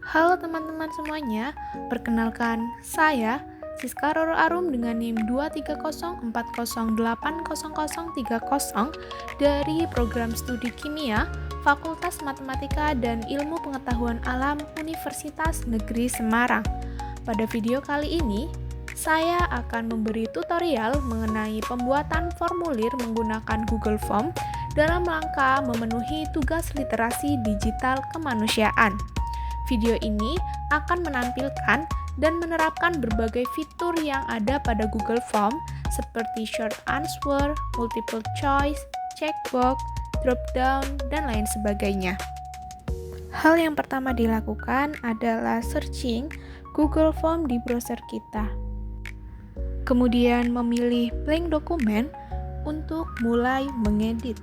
Halo teman-teman semuanya, perkenalkan saya Siska Roro Arum dengan NIM 230408030 dari Program Studi Kimia, Fakultas Matematika dan Ilmu Pengetahuan Alam Universitas Negeri Semarang. Pada video kali ini, saya akan memberi tutorial mengenai pembuatan formulir menggunakan Google Form dalam rangka memenuhi tugas literasi digital kemanusiaan. Video ini akan menampilkan dan menerapkan berbagai fitur yang ada pada Google Form seperti short answer, multiple choice, checkbox, drop down, dan lain sebagainya. Hal yang pertama dilakukan adalah searching Google Form di browser kita. Kemudian memilih blank dokumen untuk mulai mengedit.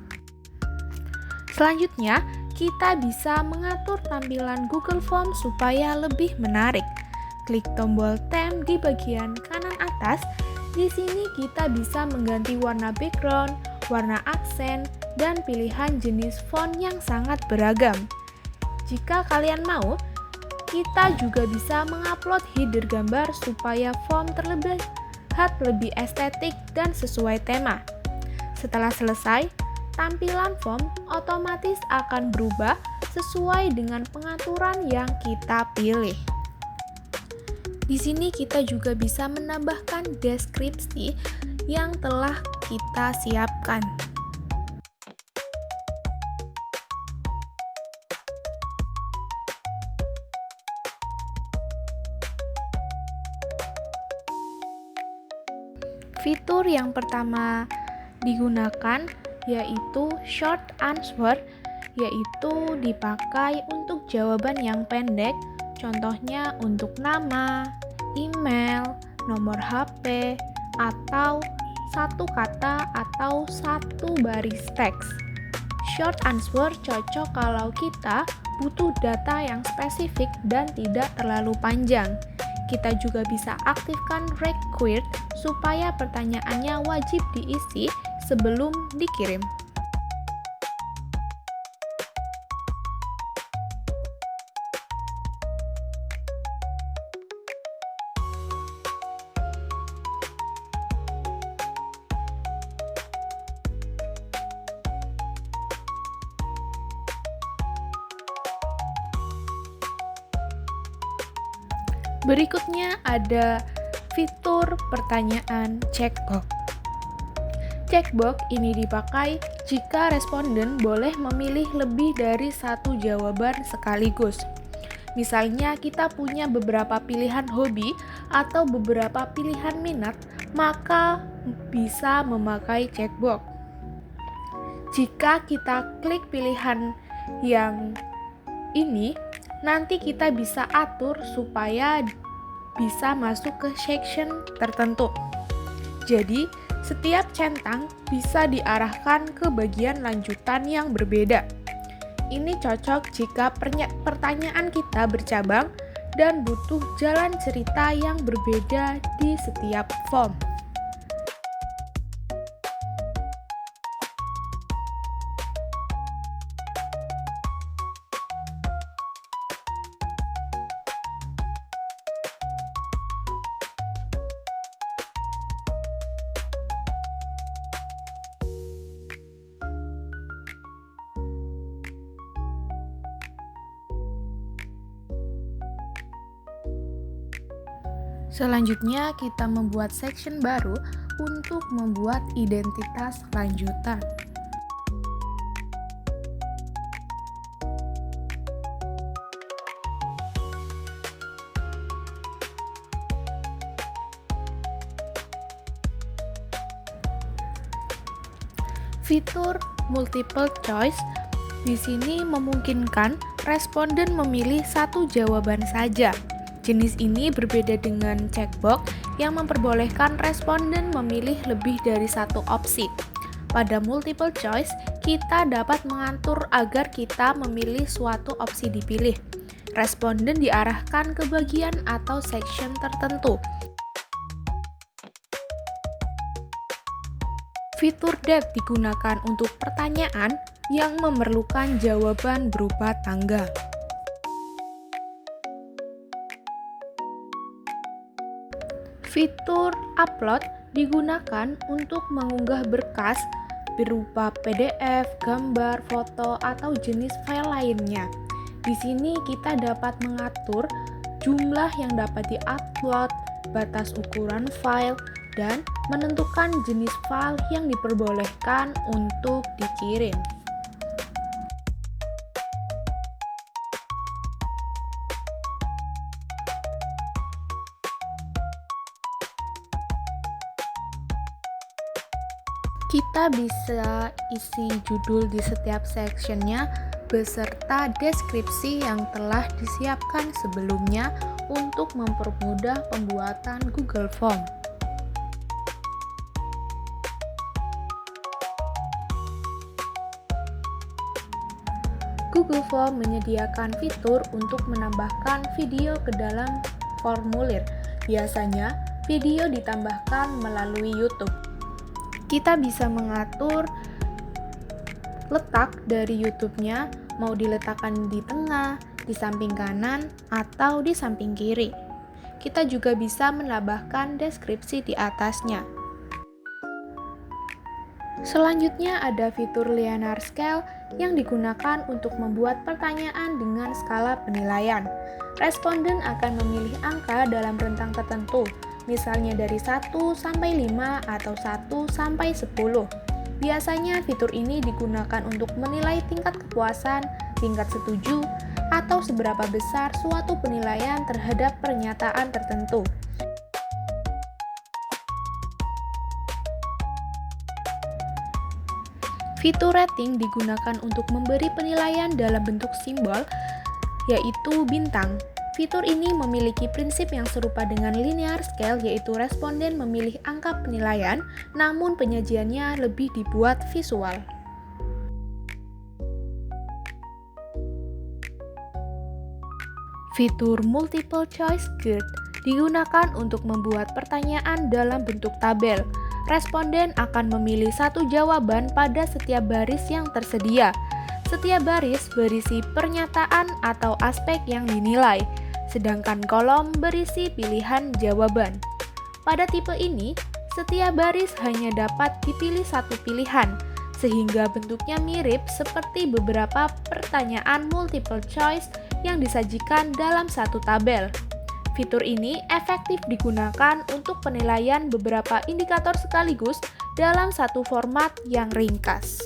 Selanjutnya, kita bisa mengatur tampilan Google Form supaya lebih menarik. Klik tombol Theme di bagian kanan atas. Di sini kita bisa mengganti warna background, warna aksen, dan pilihan jenis font yang sangat beragam. Jika kalian mau, kita juga bisa mengupload header gambar supaya form terlihat lebih estetik dan sesuai tema. Setelah selesai, tampilan form otomatis akan berubah sesuai dengan pengaturan yang kita pilih. Di sini kita juga bisa menambahkan deskripsi yang telah kita siapkan. Fitur yang pertama digunakan yaitu short answer, yaitu dipakai untuk jawaban yang pendek, contohnya untuk nama, email, nomor HP, atau satu kata atau satu baris teks. Short answer cocok kalau kita butuh data yang spesifik dan tidak terlalu panjang. Kita juga bisa aktifkan required supaya pertanyaannya wajib diisi sebelum dikirim. Berikutnya ada fitur pertanyaan checkbox. Checkbox ini dipakai jika responden boleh memilih lebih dari satu jawaban sekaligus. Misalnya kita punya beberapa pilihan hobi atau beberapa pilihan minat, maka bisa memakai checkbox. Jika kita klik pilihan yang ini, nanti kita bisa atur supaya bisa masuk ke section tertentu. Jadi, setiap centang bisa diarahkan ke bagian lanjutan yang berbeda. Ini cocok jika pertanyaan kita bercabang dan butuh jalan cerita yang berbeda di setiap form. Selanjutnya, kita membuat section baru untuk membuat identitas lanjutan. Fitur multiple choice di sini memungkinkan responden memilih satu jawaban saja. Jenis ini berbeda dengan checkbox yang memperbolehkan responden memilih lebih dari satu opsi. Pada multiple choice, kita dapat mengatur agar kita memilih suatu opsi dipilih. Responden diarahkan ke bagian atau section tertentu. Fitur that digunakan untuk pertanyaan yang memerlukan jawaban berupa tanggal. Fitur upload digunakan untuk mengunggah berkas berupa PDF, gambar, foto, atau jenis file lainnya. Di sini kita dapat mengatur jumlah yang dapat diupload, batas ukuran file, dan menentukan jenis file yang diperbolehkan untuk dikirim. Kita bisa isi judul di setiap sectionnya beserta deskripsi yang telah disiapkan sebelumnya untuk mempermudah pembuatan Google Form. Google Form menyediakan fitur untuk menambahkan video ke dalam formulir. Biasanya, video ditambahkan melalui YouTube. Kita bisa mengatur letak dari YouTube-nya, mau diletakkan di tengah, di samping kanan, atau di samping kiri. Kita juga bisa menambahkan deskripsi di atasnya. Selanjutnya ada fitur linear scale yang digunakan untuk membuat pertanyaan dengan skala penilaian. Responden akan memilih angka dalam rentang tertentu, misalnya dari 1 sampai 5 atau 1 sampai 10. Biasanya fitur ini digunakan untuk menilai tingkat kepuasan, tingkat setuju, atau seberapa besar suatu penilaian terhadap pernyataan tertentu. Fitur rating digunakan untuk memberi penilaian dalam bentuk simbol, yaitu bintang. Fitur ini memiliki prinsip yang serupa dengan linear scale, yaitu responden memilih angka penilaian, namun penyajiannya lebih dibuat visual. Fitur multiple choice grid digunakan untuk membuat pertanyaan dalam bentuk tabel. Responden akan memilih satu jawaban pada setiap baris yang tersedia. Setiap baris berisi pernyataan atau aspek yang dinilai, sedangkan kolom berisi pilihan jawaban. Pada tipe ini, setiap baris hanya dapat dipilih satu pilihan, sehingga bentuknya mirip seperti beberapa pertanyaan multiple choice yang disajikan dalam satu tabel. Fitur ini efektif digunakan untuk penilaian beberapa indikator sekaligus dalam satu format yang ringkas.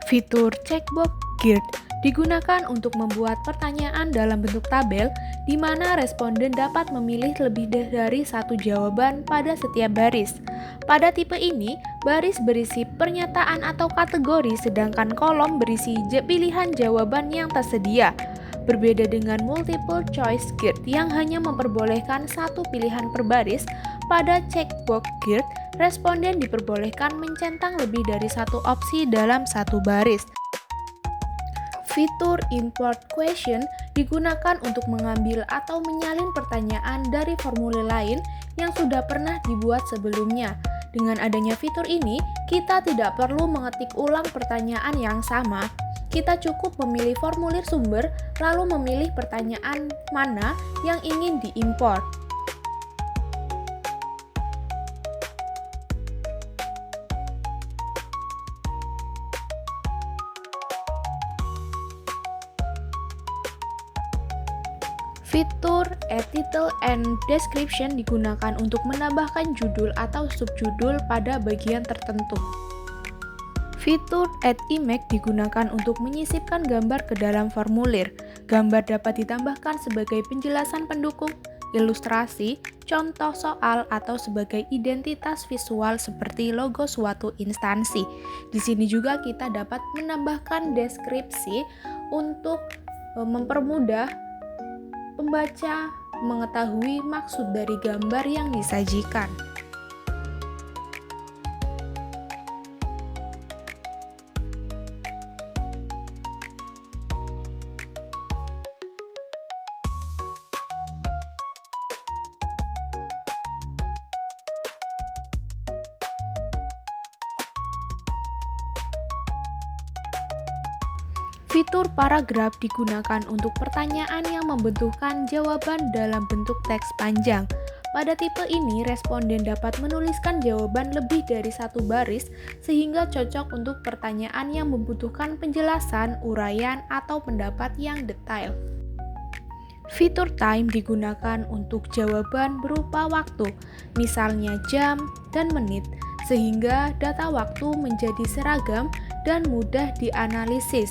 Fitur checkbox grid digunakan untuk membuat pertanyaan dalam bentuk tabel di mana responden dapat memilih lebih dari satu jawaban pada setiap baris. Pada tipe ini, baris berisi pernyataan atau kategori, sedangkan kolom berisi pilihan jawaban yang tersedia. Berbeda dengan multiple choice grid yang hanya memperbolehkan satu pilihan per baris, pada checkbox grid, responden diperbolehkan mencentang lebih dari satu opsi dalam satu baris. Fitur import question digunakan untuk mengambil atau menyalin pertanyaan dari formulir lain yang sudah pernah dibuat sebelumnya. Dengan adanya fitur ini, kita tidak perlu mengetik ulang pertanyaan yang sama. Kita cukup memilih formulir sumber, lalu memilih pertanyaan mana yang ingin diimport. Fitur Add Title and Description digunakan untuk menambahkan judul atau subjudul pada bagian tertentu. Fitur Add Image digunakan untuk menyisipkan gambar ke dalam formulir. Gambar dapat ditambahkan sebagai penjelasan pendukung, ilustrasi, contoh soal, atau sebagai identitas visual seperti logo suatu instansi. Di sini juga kita dapat menambahkan deskripsi untuk mempermudah pembaca mengetahui maksud dari gambar yang disajikan. Fitur paragraf digunakan untuk pertanyaan yang membutuhkan jawaban dalam bentuk teks panjang. Pada tipe ini, responden dapat menuliskan jawaban lebih dari satu baris sehingga cocok untuk pertanyaan yang membutuhkan penjelasan, uraian, atau pendapat yang detail. Fitur time digunakan untuk jawaban berupa waktu, misalnya jam dan menit, sehingga data waktu menjadi seragam dan mudah dianalisis.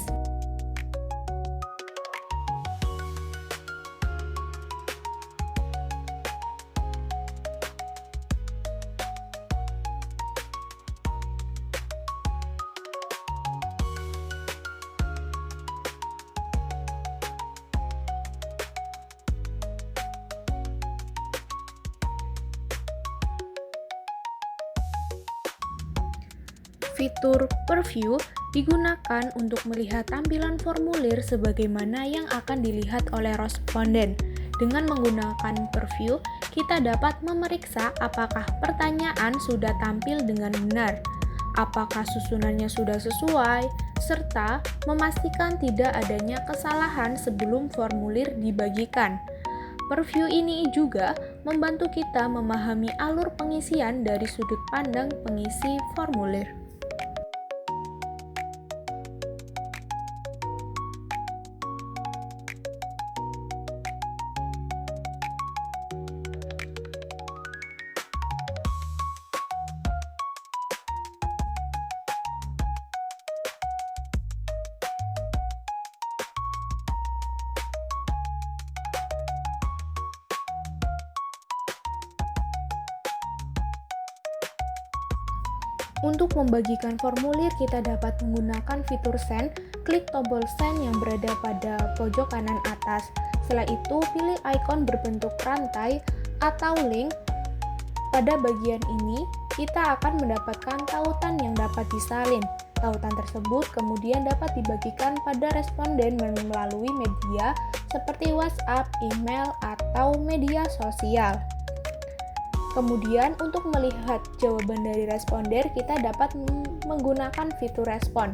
Fitur preview digunakan untuk melihat tampilan formulir sebagaimana yang akan dilihat oleh responden. Dengan menggunakan preview, kita dapat memeriksa apakah pertanyaan sudah tampil dengan benar, apakah susunannya sudah sesuai, serta memastikan tidak adanya kesalahan sebelum formulir dibagikan. Preview ini juga membantu kita memahami alur pengisian dari sudut pandang pengisi formulir. Untuk membagikan formulir, kita dapat menggunakan fitur send. Klik tombol send yang berada pada pojok kanan atas. Setelah itu, pilih ikon berbentuk rantai atau link. Pada bagian ini, kita akan mendapatkan tautan yang dapat disalin. Tautan tersebut kemudian dapat dibagikan pada responden melalui media seperti WhatsApp, email, atau media sosial. Kemudian untuk melihat jawaban dari responder, kita dapat menggunakan fitur respon.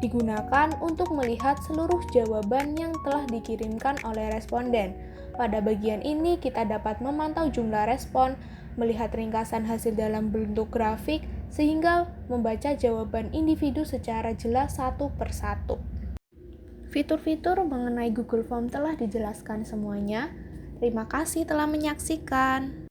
Digunakan untuk melihat seluruh jawaban yang telah dikirimkan oleh responden. Pada bagian ini kita dapat memantau jumlah respon, melihat ringkasan hasil dalam bentuk grafik, sehingga membaca jawaban individu secara jelas satu persatu. Fitur-fitur mengenai Google Form telah dijelaskan semuanya. Terima kasih telah menyaksikan.